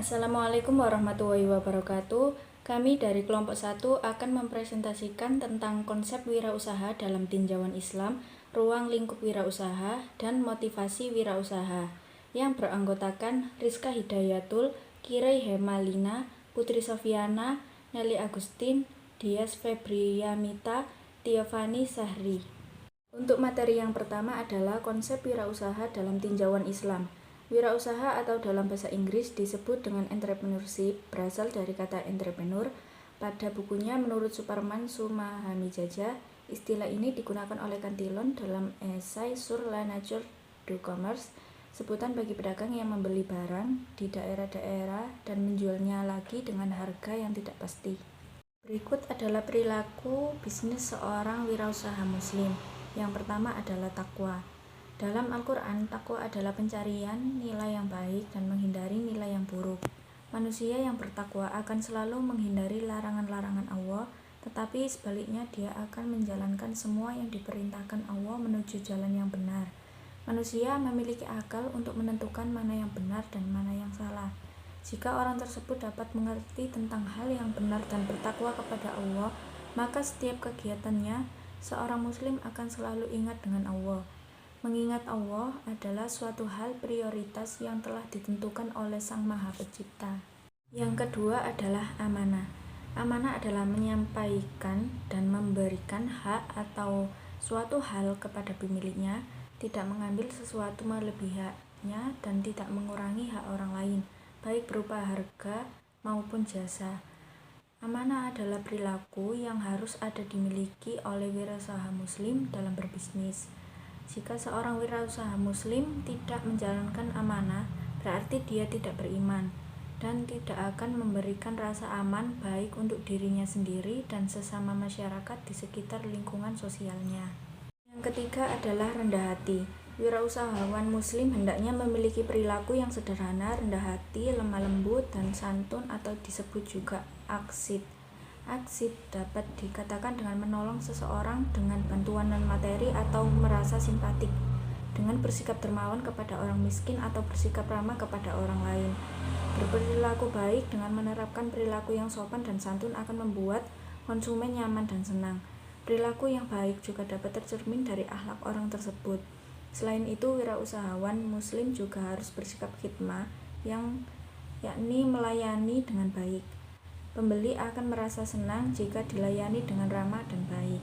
Assalamualaikum warahmatullahi wabarakatuh. Kami dari kelompok 1 akan mempresentasikan tentang konsep wirausaha dalam tinjauan Islam, ruang lingkup wirausaha, dan motivasi wirausaha yang beranggotakan Rizka Hidayatul, Kirei Hemalina, Putri Sofiana, Nelly Agustin, Dias Febriamita, Tiofani Sahri. Untuk materi yang pertama adalah konsep wirausaha dalam tinjauan Islam. Wirausaha atau dalam bahasa Inggris disebut dengan entrepreneurship, berasal dari kata entrepreneur. Pada bukunya menurut Suparman Sumahamijaja, istilah ini digunakan oleh Cantillon dalam esai Sur la nature du commerce, sebutan bagi pedagang yang membeli barang di daerah-daerah dan menjualnya lagi dengan harga yang tidak pasti. Berikut adalah perilaku bisnis seorang wirausaha muslim. Yang pertama adalah takwa. Dalam Al-Quran, takwa adalah pencarian nilai yang baik dan menghindari nilai yang buruk. Manusia yang bertakwa akan selalu menghindari larangan-larangan Allah, tetapi sebaliknya dia akan menjalankan semua yang diperintahkan Allah menuju jalan yang benar. Manusia memiliki akal untuk menentukan mana yang benar dan mana yang salah. Jika orang tersebut dapat mengerti tentang hal yang benar dan bertakwa kepada Allah, maka setiap kegiatannya, seorang muslim akan selalu ingat dengan Allah. Mengingat Allah adalah suatu hal prioritas yang telah ditentukan oleh Sang Maha Pencipta. Yang kedua adalah amanah. Amanah adalah menyampaikan dan memberikan hak atau suatu hal kepada pemiliknya, tidak mengambil sesuatu melebihinya dan tidak mengurangi hak orang lain, baik berupa harga maupun jasa. Amanah adalah perilaku yang harus ada dimiliki oleh wirausaha muslim dalam berbisnis. Jika seorang wirausaha muslim tidak menjalankan amanah, berarti dia tidak beriman dan tidak akan memberikan rasa aman baik untuk dirinya sendiri dan sesama masyarakat di sekitar lingkungan sosialnya. Yang ketiga adalah rendah hati. Wirausahawan muslim hendaknya memiliki perilaku yang sederhana, rendah hati, lemah lembut, dan santun atau disebut juga aksid. Aksid dapat dikatakan dengan menolong seseorang dengan bantuan non-materi atau merasa simpatik, dengan bersikap dermawan kepada orang miskin atau bersikap ramah kepada orang lain. Berperilaku baik dengan menerapkan perilaku yang sopan dan santun akan membuat konsumen nyaman dan senang. Perilaku yang baik juga dapat tercermin dari akhlak orang tersebut. Selain itu, wirausahawan muslim juga harus bersikap khidmah, yakni melayani dengan baik. Pembeli akan merasa senang jika dilayani dengan ramah dan baik.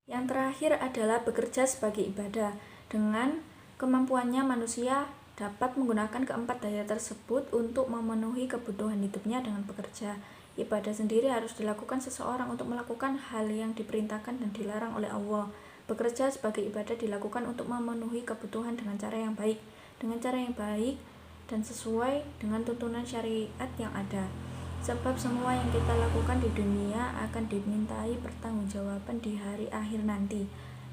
Yang terakhir adalah bekerja sebagai ibadah. Dengan kemampuannya, manusia dapat menggunakan keempat daya tersebut untuk memenuhi kebutuhan hidupnya dengan bekerja. Ibadah sendiri harus dilakukan seseorang untuk melakukan hal yang diperintahkan dan dilarang oleh Allah. Bekerja sebagai ibadah dilakukan untuk memenuhi kebutuhan dengan cara yang baik, dan sesuai dengan tuntunan syariat yang ada. Sebab semua yang kita lakukan di dunia akan dimintai pertanggungjawaban di hari akhir nanti.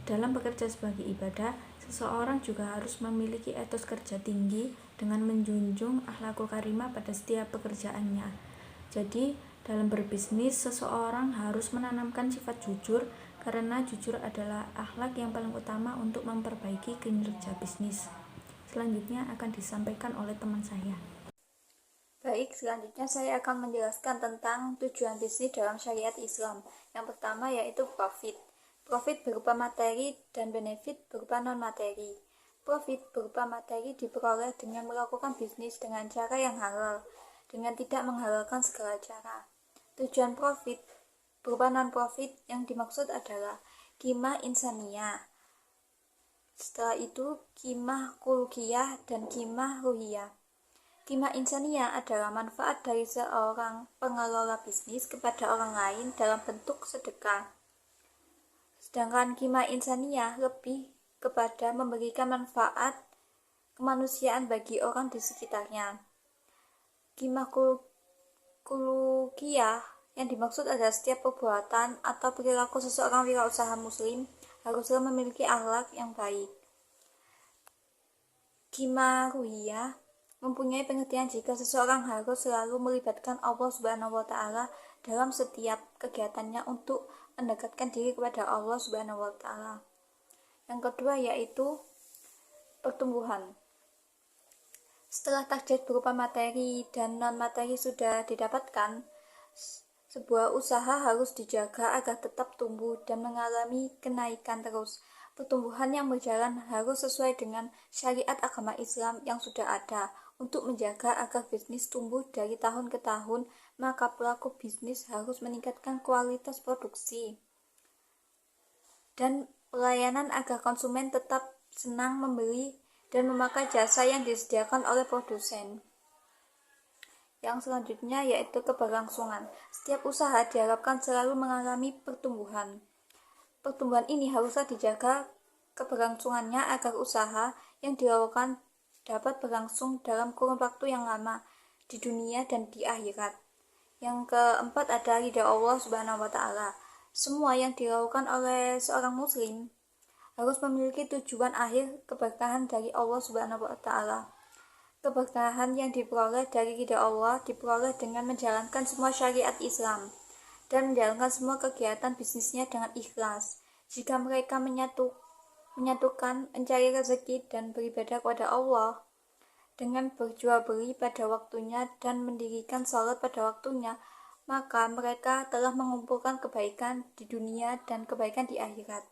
Dalam bekerja sebagai ibadah, seseorang juga harus memiliki etos kerja tinggi dengan menjunjung akhlakul karimah pada setiap pekerjaannya. Jadi, dalam berbisnis, seseorang harus menanamkan sifat jujur, karena jujur adalah akhlak yang paling utama untuk memperbaiki kinerja bisnis. Selanjutnya akan disampaikan oleh teman saya. Baik, selanjutnya saya akan menjelaskan tentang tujuan bisnis dalam syariat Islam. Yang pertama yaitu profit. Profit berupa materi dan benefit berupa non-materi. Profit berupa materi diperoleh dengan melakukan bisnis dengan cara yang halal, dengan tidak menghalalkan segala cara. Tujuan profit berupa non-profit yang dimaksud adalah qimah insaniyah. Setelah itu, qimah khuluqiyah dan qimah ruhiyah. Qimah insaniyah adalah manfaat dari seorang pengelola bisnis kepada orang lain dalam bentuk sedekah. Sedangkan qimah insaniyah lebih kepada memberikan manfaat kemanusiaan bagi orang di sekitarnya. Qimah khuluqiyah yang dimaksud adalah setiap perbuatan atau perilaku seseorang wirausaha muslim haruslah memiliki akhlak yang baik. Qimah ruhiyah mempunyai pengertian jika seseorang harus selalu melibatkan Allah Subhanahu wa Ta'ala dalam setiap kegiatannya untuk mendekatkan diri kepada Allah Subhanahu wa Ta'ala. Yang kedua yaitu pertumbuhan. Setelah target berupa materi dan non-materi sudah didapatkan, sebuah usaha harus dijaga agar tetap tumbuh dan mengalami kenaikan terus. Pertumbuhan yang berjalan harus sesuai dengan syariat agama Islam yang sudah ada. Untuk menjaga agar bisnis tumbuh dari tahun ke tahun, maka pelaku bisnis harus meningkatkan kualitas produksi dan pelayanan agar konsumen tetap senang membeli dan memakai jasa yang disediakan oleh produsen. Yang selanjutnya yaitu keberlangsungan. Setiap usaha diharapkan selalu mengalami pertumbuhan. Pertumbuhan ini haruslah dijaga keberlangsungannya agar usaha yang dilakukan dapat berlangsung dalam kurun waktu yang lama di dunia dan di akhirat. Yang keempat ada ridha Allah Subhanahu wa Ta'ala. Semua yang dilakukan oleh seorang muslim harus memiliki tujuan akhir keberkahan dari Allah Subhanahu wa Ta'ala. Keberkahan yang diperoleh dari ridha Allah diperoleh dengan menjalankan semua syariat Islam dan menjalankan semua kegiatan bisnisnya dengan ikhlas. Jika mereka menyatukan mencari rezeki dan beribadah kepada Allah dengan berjual beli pada waktunya dan mendirikan salat pada waktunya, maka mereka telah mengumpulkan kebaikan di dunia dan kebaikan di akhirat.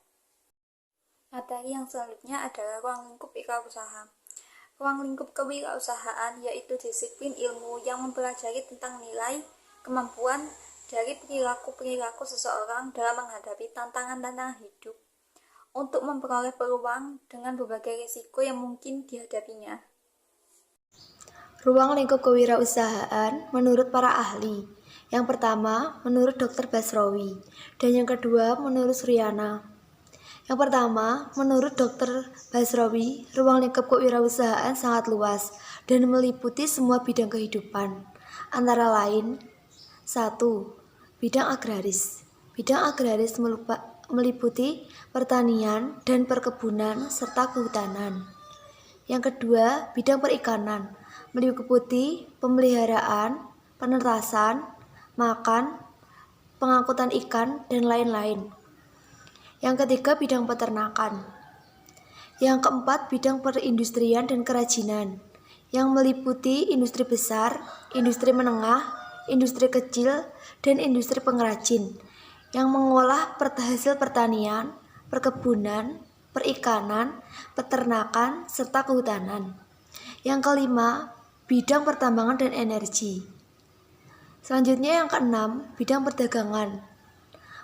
Materi yang selanjutnya adalah ruang lingkup wirausaha. Ruang lingkup kewirausahaan yaitu disiplin ilmu yang mempelajari tentang nilai, kemampuan dari perilaku-perilaku seseorang dalam menghadapi tantangan-tantangan hidup untuk memperoleh peluang dengan berbagai risiko yang mungkin dihadapinya. Ruang lingkup kewirausahaan menurut para ahli. Yang pertama, menurut Dr. Basrowi, dan yang kedua, menurut Suryana. Yang pertama, menurut Dr. Basrowi, ruang lingkup kewirausahaan sangat luas dan meliputi semua bidang kehidupan. Antara lain, 1. Bidang agraris. Bidang agraris meliputi pertanian dan perkebunan serta kehutanan. Yang kedua, bidang perikanan, meliputi pemeliharaan, penetasan, makan, pengangkutan ikan, dan lain-lain. Yang ketiga, bidang peternakan. Yang keempat, bidang perindustrian dan kerajinan, yang meliputi industri besar, industri menengah, industri kecil, dan industri pengrajin, yang mengolah hasil pertanian, perkebunan, perikanan, peternakan, serta kehutanan. Yang kelima, bidang pertambangan dan energi. Selanjutnya yang keenam, bidang perdagangan,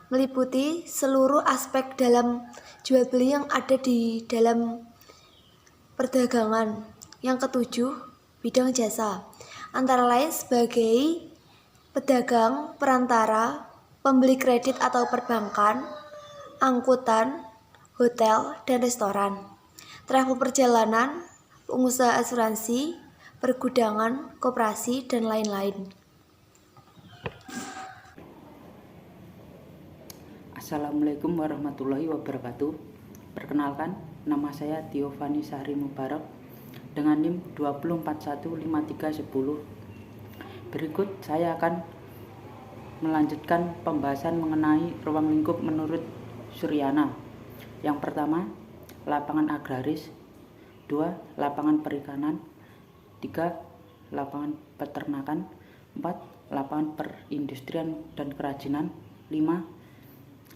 meliputi seluruh aspek dalam jual beli yang ada di dalam perdagangan. Yang ketujuh, bidang jasa, antara lain sebagai pedagang, perantara, pembeli kredit atau perbankan, angkutan, hotel, dan restoran, travel perjalanan, pengusaha asuransi, pergudangan, koperasi, dan lain-lain. Assalamualaikum warahmatullahi wabarakatuh. Perkenalkan, nama saya Tiofani Sahri Mubarak dengan NIM 2415310. Berikut saya akan melanjutkan pembahasan mengenai ruang lingkup menurut Suryana. Yang pertama, lapangan agraris. 2. Lapangan perikanan. 3. Lapangan peternakan. 4. Lapangan perindustrian dan kerajinan. 5.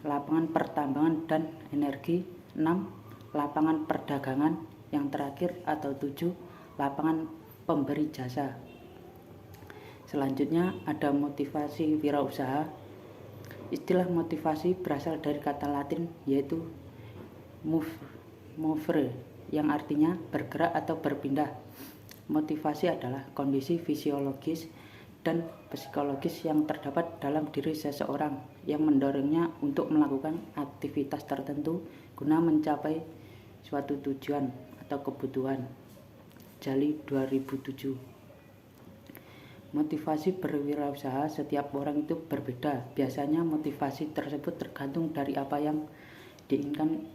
Lapangan pertambangan dan energi. 6. Lapangan perdagangan. Yang terakhir atau 7. Lapangan pemberi jasa. Selanjutnya ada motivasi wirausaha. Istilah motivasi berasal dari kata Latin yaitu movere, yang artinya bergerak atau berpindah. Motivasi adalah kondisi fisiologis dan psikologis yang terdapat dalam diri seseorang yang mendorongnya untuk melakukan aktivitas tertentu guna mencapai suatu tujuan atau kebutuhan. Jali 2007. Motivasi berwirausaha setiap orang itu berbeda. Biasanya motivasi tersebut tergantung dari apa yang diinginkan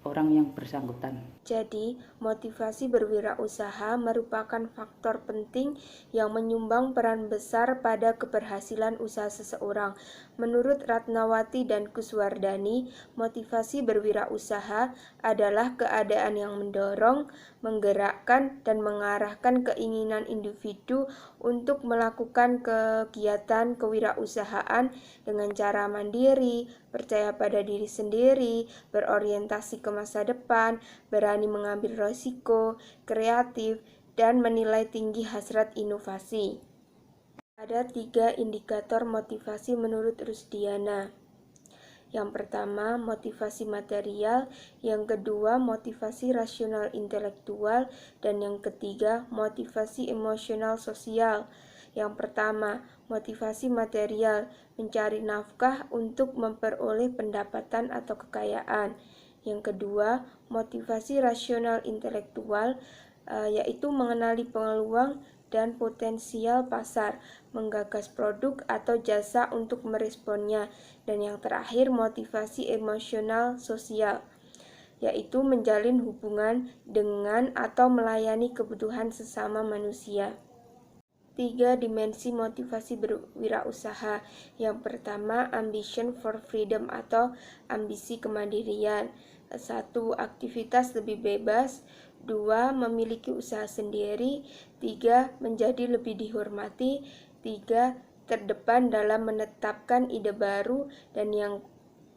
orang yang bersangkutan. Jadi, motivasi berwirausaha merupakan faktor penting yang menyumbang peran besar pada keberhasilan usaha seseorang. Menurut Ratnawati dan Kuswardani, motivasi berwirausaha adalah keadaan yang mendorong, menggerakkan, dan mengarahkan keinginan individu untuk melakukan kegiatan kewirausahaan dengan cara mandiri, percaya pada diri sendiri, berorientasi ke masa depan, berani mengambil risiko, kreatif, dan menilai tinggi hasrat inovasi. Ada 3 indikator motivasi menurut Rusdiana. Yang pertama, motivasi material, yang kedua, motivasi rasional intelektual, dan yang ketiga, motivasi emosional sosial. Yang pertama, motivasi material, mencari nafkah untuk memperoleh pendapatan atau kekayaan. Yang kedua, motivasi rasional intelektual, yaitu mengenali peluang dan potensial pasar, menggagas produk atau jasa untuk meresponnya. Dan yang terakhir, motivasi emosional sosial, yaitu menjalin hubungan dengan atau melayani kebutuhan sesama manusia. 3 dimensi motivasi berwirausaha. Yang pertama, ambition for freedom atau ambisi kemandirian. 1. Aktivitas lebih bebas. 2. Memiliki usaha sendiri. 3. Menjadi lebih dihormati. 3. Terdepan dalam menetapkan ide baru. Dan yang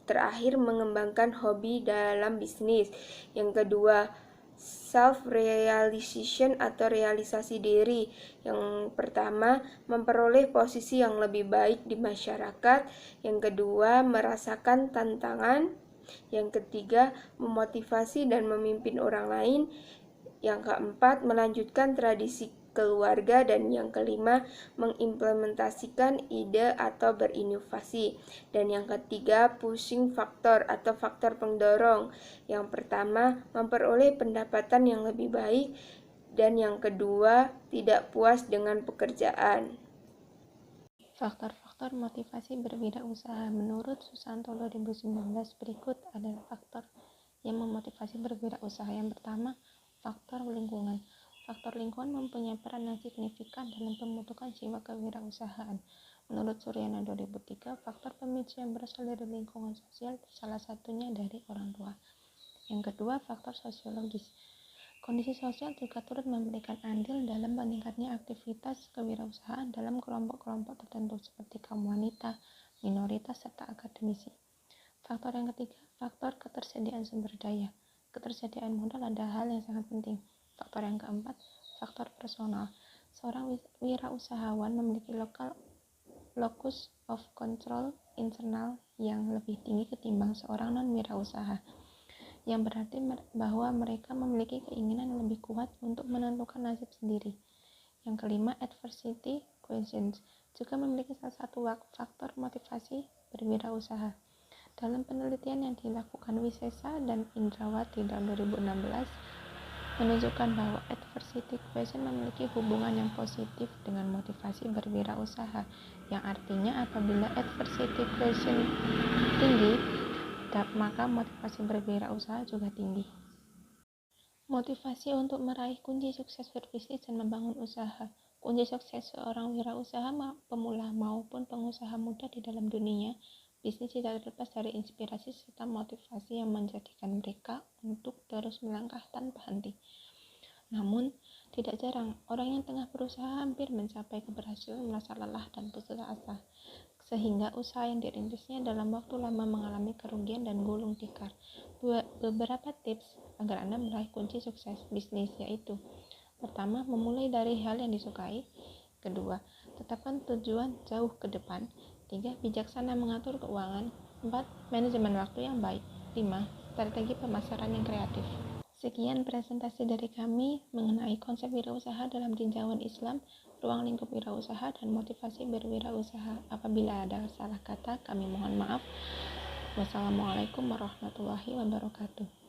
terakhir, mengembangkan hobi dalam bisnis. Yang kedua, self-realization atau realisasi diri. Yang pertama, memperoleh posisi yang lebih baik di masyarakat. Yang kedua, merasakan tantangan. Yang ketiga, memotivasi dan memimpin orang lain. Yang keempat, melanjutkan tradisi keluarga. Dan yang kelima, mengimplementasikan ide atau berinovasi. Dan yang ketiga, pushing factor atau faktor pendorong. Yang pertama, memperoleh pendapatan yang lebih baik. Dan yang kedua, tidak puas dengan pekerjaan. Faktor-faktor motivasi berwirausaha menurut Susanto 2019 berikut adalah faktor yang memotivasi berwirausaha. Yang pertama, faktor lingkungan. Faktor lingkungan mempunyai peran yang signifikan dalam pembentukan jiwa kewirausahaan. Menurut Suryana 2003, faktor pemicu yang berasal dari lingkungan sosial, salah satunya dari orang tua. Yang kedua, faktor sosiologis. Kondisi sosial juga turut memberikan andil dalam meningkatnya aktivitas kewirausahaan dalam kelompok-kelompok tertentu seperti kaum wanita, minoritas, serta akademisi. Faktor yang ketiga, faktor ketersediaan sumber daya. Ketersediaan modal adalah hal yang sangat penting. Faktor yang keempat, faktor personal. Seorang wirausahawan memiliki locus of control internal yang lebih tinggi ketimbang seorang non-wirausaha, yang berarti bahwa mereka memiliki keinginan yang lebih kuat untuk menentukan nasib sendiri. Yang kelima, adversity quotient juga memiliki salah satu faktor motivasi berwirausaha. Dalam penelitian yang dilakukan Wisesa dan Indrawati tahun 2016 menunjukkan bahwa adversity quotient memiliki hubungan yang positif dengan motivasi berwirausaha, yang artinya apabila adversity quotient tinggi, maka motivasi berwirausaha juga tinggi. Motivasi untuk meraih kunci sukses berbisnis dan membangun usaha. Kunci sukses seorang wirausaha pemula maupun pengusaha muda di dalam dunia bisnis tidak terlepas dari inspirasi serta motivasi yang menjadikan mereka untuk terus melangkah tanpa henti. Namun, tidak jarang orang yang tengah berusaha hampir mencapai keberhasilan merasa lelah dan putus asa, sehingga usaha yang dirintisnya dalam waktu lama mengalami kerugian dan gulung tikar. Beberapa tips agar Anda meraih kunci sukses bisnis yaitu: pertama, memulai dari hal yang disukai. Kedua, tetapkan tujuan jauh ke depan. 3. Bijaksana mengatur keuangan. 4. Manajemen waktu yang baik. 5. Strategi pemasaran yang kreatif. Sekian presentasi dari kami mengenai konsep wirausaha dalam tinjauan Islam, ruang lingkup wirausaha, dan motivasi berwirausaha. Apabila ada salah kata, kami mohon maaf. Wassalamualaikum warahmatullahi wabarakatuh.